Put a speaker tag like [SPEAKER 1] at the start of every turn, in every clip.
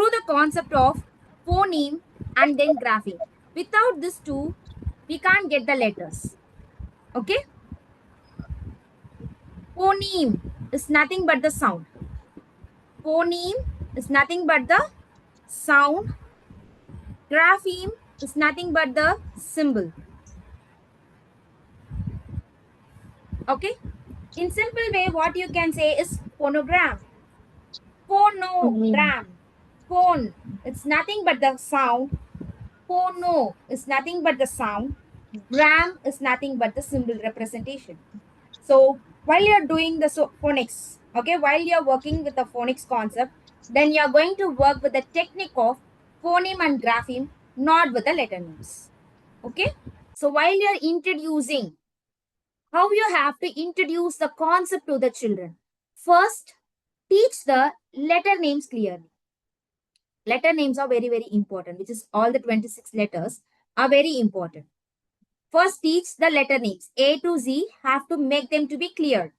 [SPEAKER 1] through the concept of phoneme and then grapheme. Without these two, we can't get the letters. Okay? Phoneme is nothing but the sound. Phoneme is nothing but the sound. Grapheme is nothing but the symbol. Okay? In simple way, what you can say is phonogram. Phonogram. Phone, it's nothing but the sound. Phono is nothing but the sound. Gram is nothing but the symbol representation. So while you're doing the phonics, okay, while you're working with the phonics concept, then you're going to work with the technique of phoneme and grapheme, not with the letter names. Okay. So while you're introducing, how you have to introduce the concept to the children. First, teach the letter names clearly. Letter names are very, very important, which is all the 26 letters are very important. First, teach the letter names. A to Z, have to make them to be clear.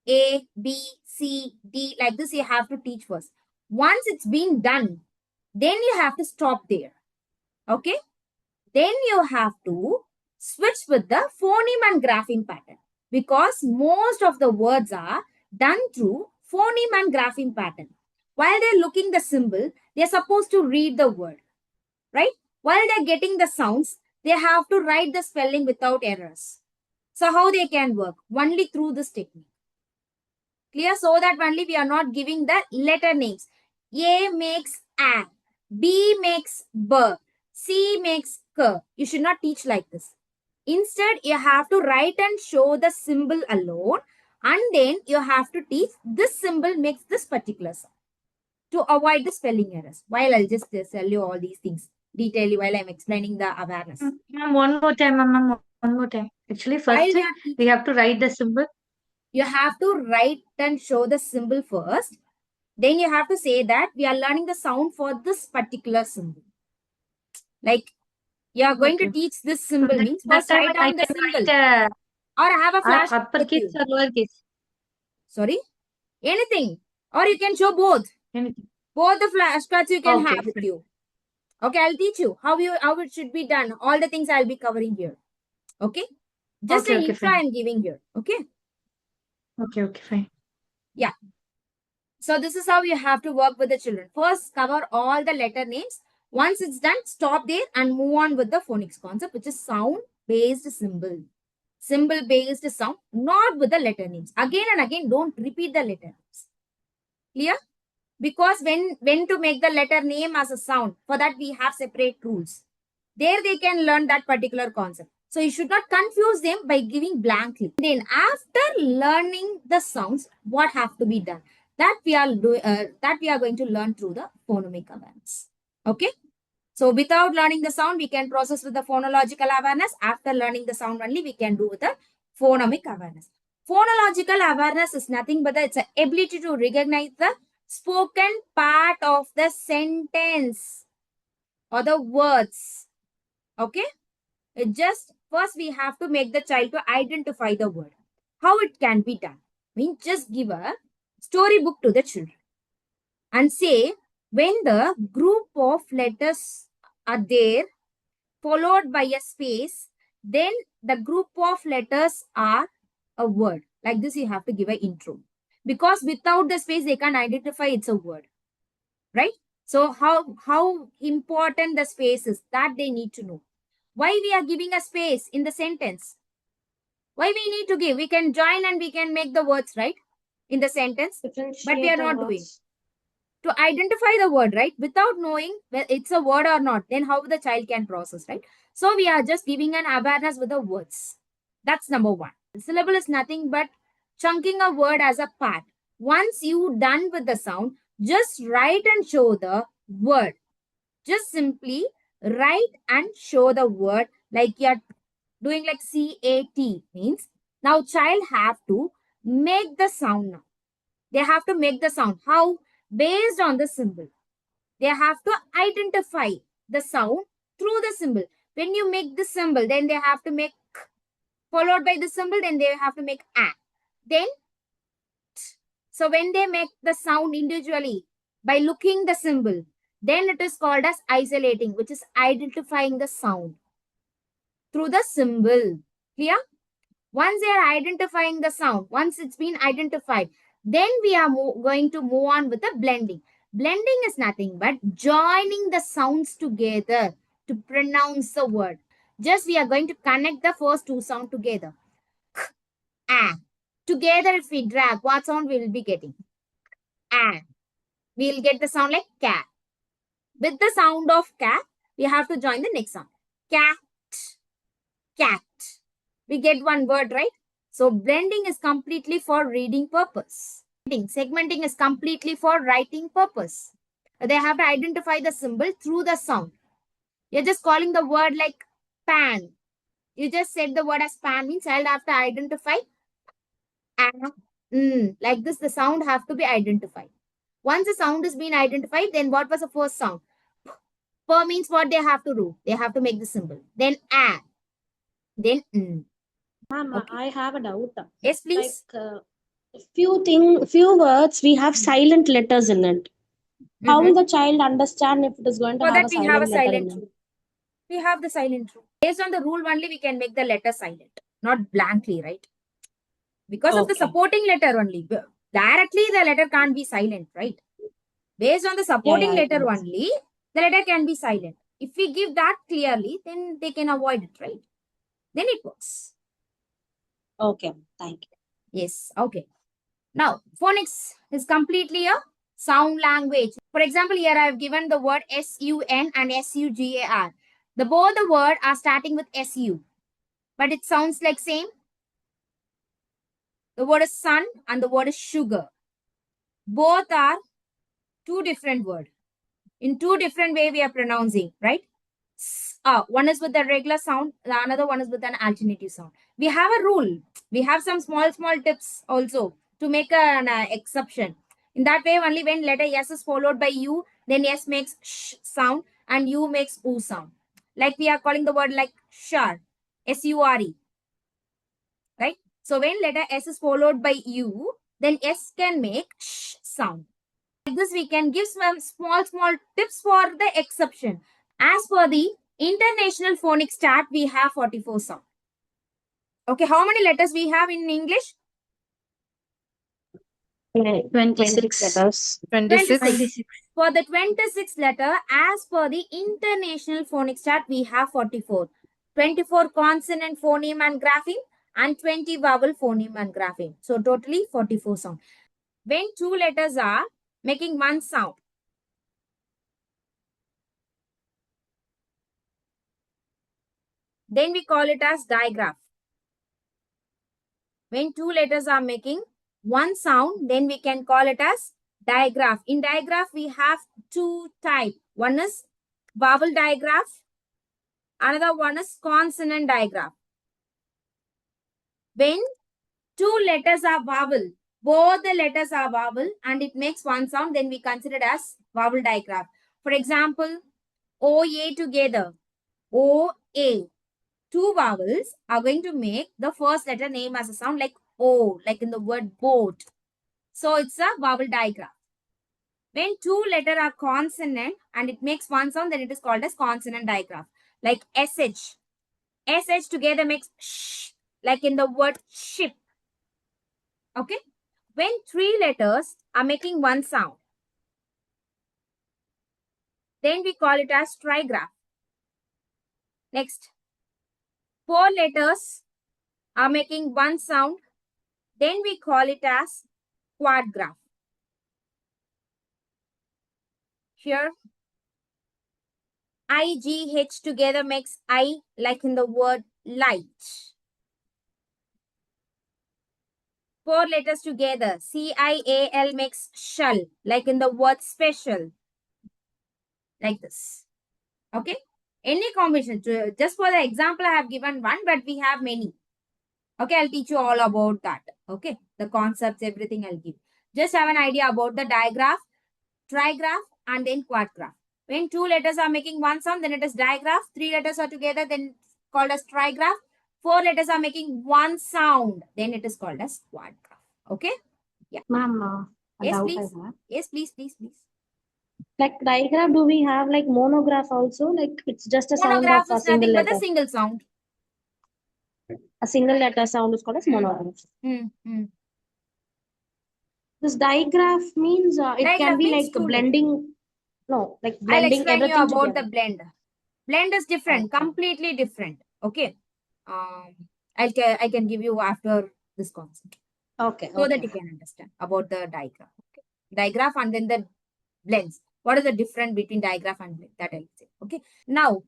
[SPEAKER 1] A, B, C, D, like this you have to teach first. Once it's been done, then you have to stop there. Okay? Then you have to switch with the phoneme and grapheme pattern, because most of the words are done through phoneme and grapheme pattern. While they're looking the symbol, they're supposed to read the word, right? While they're getting the sounds, they have to write the spelling without errors. So how they can work? Only through this technique. Clear? So that only we are not giving the letter names. A makes A, B makes B, C makes K. You should not teach like this. Instead, you have to write and show the symbol alone, and then you have to teach this symbol makes this particular sound to avoid the spelling errors. While I'll just tell you all these things detailedly while I'm explaining the awareness.
[SPEAKER 2] Ma'am, one more time, ma'am. One more time. Actually, first thing, we have to write the symbol.
[SPEAKER 1] You have to write and show the symbol first. Then you have to say that we are learning the sound for this particular symbol. Like you are going to teach this symbol means first write down the symbol. Or have a flash
[SPEAKER 2] Uppercase or lowercase?
[SPEAKER 1] Sorry? Anything. Or you can show both.
[SPEAKER 2] Anything.
[SPEAKER 1] Both the flashcards you can have with you. Okay, I'll teach you how it should be done. All the things I'll be covering here. Okay? Just an intro I'm giving here. Okay?
[SPEAKER 2] Okay, fine.
[SPEAKER 1] Yeah. So this is how you have to work with the children. First, cover all the letter names. Once it's done, stop there and move on with the phonics concept, which is sound-based symbol. Symbol-based sound, not with the letter names. Again and again, don't repeat the letter names. Clear? Because when to make the letter name as a sound, for that we have separate rules. There they can learn that particular concept. So you should not confuse them by giving blankly. Then after learning the sounds, what have to be done? That we are going to learn through the phonemic awareness. Okay. So without learning the sound, we can process with the phonological awareness. After learning the sound only, we can do with the phonemic awareness. Phonological awareness is nothing but it's an ability to recognize the spoken part of the sentence or the words. Okay. It just first we have to make the child to identify the word. How it can be done? Means just give a storybook to the children and say when the group of letters are there followed by a space, then the group of letters are a word. Like this, you have to give an intro. Because without the space, they can't identify it's a word. Right? So how important the space is, that they need to know. Why we are giving a space in the sentence? Why we need to give? We can join and we can make the words, right? In the sentence. But we are not doing. To identify the word, right? Without knowing whether it's a word or not, then how the child can process, right? So we are just giving an awareness with the words. That's number one. The syllable is nothing but chunking a word as a part. Once you done with the sound, just write and show the word. Just simply write and show the word like you're doing like C-A-T means now child have to make the sound now. They have to make the sound. How? Based on the symbol. They have to identify the sound through the symbol. When you make the symbol, then they have to make k, followed by the symbol, then they have to make a. Then, t. So when they make the sound individually, by looking the symbol. Then it is called as isolating, which is identifying the sound through the symbol. Clear? Once they are identifying the sound, once it's been identified, then we are going to move on with the blending. Blending is nothing but joining the sounds together to pronounce the word. Just we are going to connect the first two sounds together. Ah. Together, if we drag, what sound we will be getting? Ah. We will get the sound like cat. With the sound of cat, we have to join the next sound. Cat. Cat. We get one word, right? So blending is completely for reading purpose. Segmenting is completely for writing purpose. They have to identify the symbol through the sound. You're just calling the word like pan. You just said the word as pan means I'll have to identify. Like this, the sound have to be identified. Once the sound is being identified, then what was the first sound? Per means what they have to do? They have to make the symbol. Then a. Then
[SPEAKER 3] Ma'am,
[SPEAKER 1] Okay.
[SPEAKER 3] I have a doubt.
[SPEAKER 1] Yes, please.
[SPEAKER 3] Few words we have silent letters in it. How will the child understand if it is going to
[SPEAKER 1] For
[SPEAKER 3] have
[SPEAKER 1] that,
[SPEAKER 3] a
[SPEAKER 1] we have a
[SPEAKER 3] silent letter in
[SPEAKER 1] silent
[SPEAKER 3] it?
[SPEAKER 1] rule. We have the silent rule. Based on the rule only, we can make the letter silent, not blankly, right? Because of the
[SPEAKER 3] Okay.
[SPEAKER 1] supporting letter only. Directly, the letter can't be silent, right? Based on the supporting
[SPEAKER 3] I
[SPEAKER 1] letter
[SPEAKER 3] understand.
[SPEAKER 1] only, the letter can be silent. If we give that clearly, then they can avoid it, right? Then it works.
[SPEAKER 3] Okay, thank you.
[SPEAKER 1] Yes, okay. Now, phonics is completely a sound language. For example, here I have given the word S-U-N and S-U-G-A-R. Both the word are starting with S-U, but it sounds like same. The word is sun and the word is sugar. Both are two different words. In two different way we are pronouncing, right? One is with the regular sound, the another one is with an alternative sound. We have a rule. We have some small tips also to make an exception. In that way, only when letter S is followed by U, then S makes sh sound and U makes oo sound. Like we are calling the word like sure, S-U-R-E, right? So when letter S is followed by U, then S can make sh sound. Like this, we can give some small tips for the exception. As for the International Phonics Chart, we have 44 sound. Okay, how many letters we have in English?
[SPEAKER 3] 26 letters.
[SPEAKER 1] 26. For the 26th letter, as per the International Phonics Chart, we have 44. 24 consonant phoneme and grapheme and 20 vowel phoneme and grapheme. So totally 44 sound. When two letters are making one sound, then we call it as digraph. When two letters are making one sound, then we can call it as digraph. In digraph, we have two types. One is vowel digraph. Another one is consonant digraph. When two letters are vowel, both the letters are vowel and it makes one sound, then we consider it as vowel digraph. For example, O-A together. O-A. Two vowels are going to make the first letter name as a sound like O, like in the word boat. So it's a vowel digraph. When two letters are consonant and it makes one sound, then it is called as consonant digraph. Like SH. SH together makes sh, like in the word ship. Okay. When three letters are making one sound, then we call it as trigraph. Next, four letters are making one sound, then we call it as quadgraph. Here, IGH together makes I, like in the word light. Four letters together, CIAL makes shall, like in the word special. Like this. Okay. Any combination. Just for the example, I have given one, but we have many. Okay, I'll teach you all about that. Okay, the concepts, everything I'll give. Just have an idea about the digraph, trigraph, and then quadgraph. When two letters are making one sound, then it is digraph. Three letters are together, then it's called as trigraph. Four letters are making one sound, then it is called as quadgraph. Okay? Yeah.
[SPEAKER 3] Ma'am,
[SPEAKER 1] Yes,
[SPEAKER 3] doubt
[SPEAKER 1] please.
[SPEAKER 3] I have.
[SPEAKER 1] Yes, please.
[SPEAKER 3] Like digraph, do we have like monograph also? Like it's just a sound of
[SPEAKER 1] Monograph
[SPEAKER 3] a
[SPEAKER 1] is
[SPEAKER 3] single
[SPEAKER 1] nothing but a
[SPEAKER 3] letter.
[SPEAKER 1] single sound.
[SPEAKER 3] A single letter sound is called as
[SPEAKER 1] Hmm.
[SPEAKER 3] monograph.
[SPEAKER 1] Hmm.
[SPEAKER 3] This digraph means it can
[SPEAKER 1] Digraph
[SPEAKER 3] be
[SPEAKER 1] means
[SPEAKER 3] like
[SPEAKER 1] two letters.
[SPEAKER 3] blending. No, like
[SPEAKER 1] I'll
[SPEAKER 3] blending
[SPEAKER 1] explain you
[SPEAKER 3] everything
[SPEAKER 1] about the
[SPEAKER 3] together.
[SPEAKER 1] blend. Blend is different,
[SPEAKER 3] Okay.
[SPEAKER 1] completely different. Okay. I can give you after this concept
[SPEAKER 3] Okay.
[SPEAKER 1] so that
[SPEAKER 3] Okay.
[SPEAKER 1] you can understand about the digraph. Okay. Digraph and then the blends. What is the difference between digraph and blend? That I'll say. Okay. Now,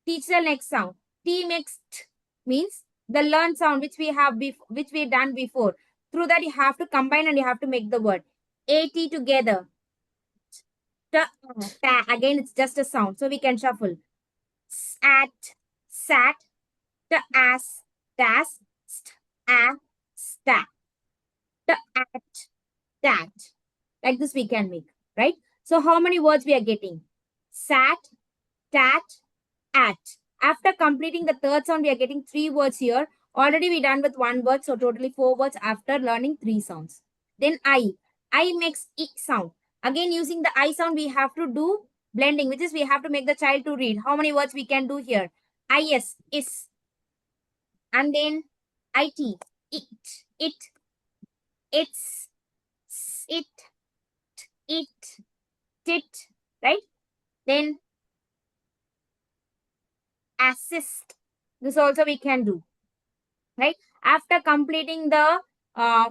[SPEAKER 1] teach the next sound. T mixed means the learned sound which we have which we done before. Through that you have to combine and you have to make the word. AT together. Ta, again, it's just a sound. So we can shuffle. Sat, sat, the as, das, st, a, sta, the at, that. Like this we can make, right? So how many words we are getting? Sat, tat, at. After completing the third sound, we are getting 3 words here. Already we done with 1 word, so totally 4 words after learning 3 sounds. Then I makes I sound. Again, using the I sound, we have to do blending, which is we have to make the child to read. How many words we can do here? Is, and then it, it, it's, it, tit, right? Then assist. This also we can do, right? After completing the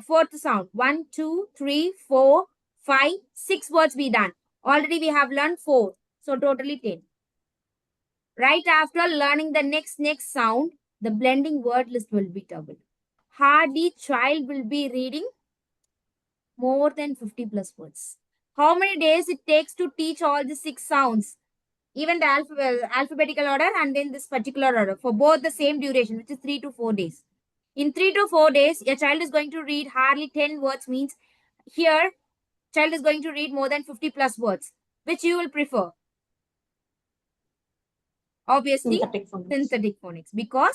[SPEAKER 1] fourth sound, 1, 2, 3, 4, 5, 6 words we done. Already we have learned 4. So totally 10. Right after learning the next sound, the blending word list will be doubled. Hardly child will be reading more than 50 plus words. How many days it takes to teach all the 6 sounds? Even the alphabetical order and then this particular order for both the same duration, which is 3 to 4 days. In 3 to 4 days, your child is going to read hardly 10 words, means here, child is going to read more than 50 plus words. Which you will prefer? Obviously,
[SPEAKER 3] Synthetic phonics.
[SPEAKER 1] synthetic phonics, because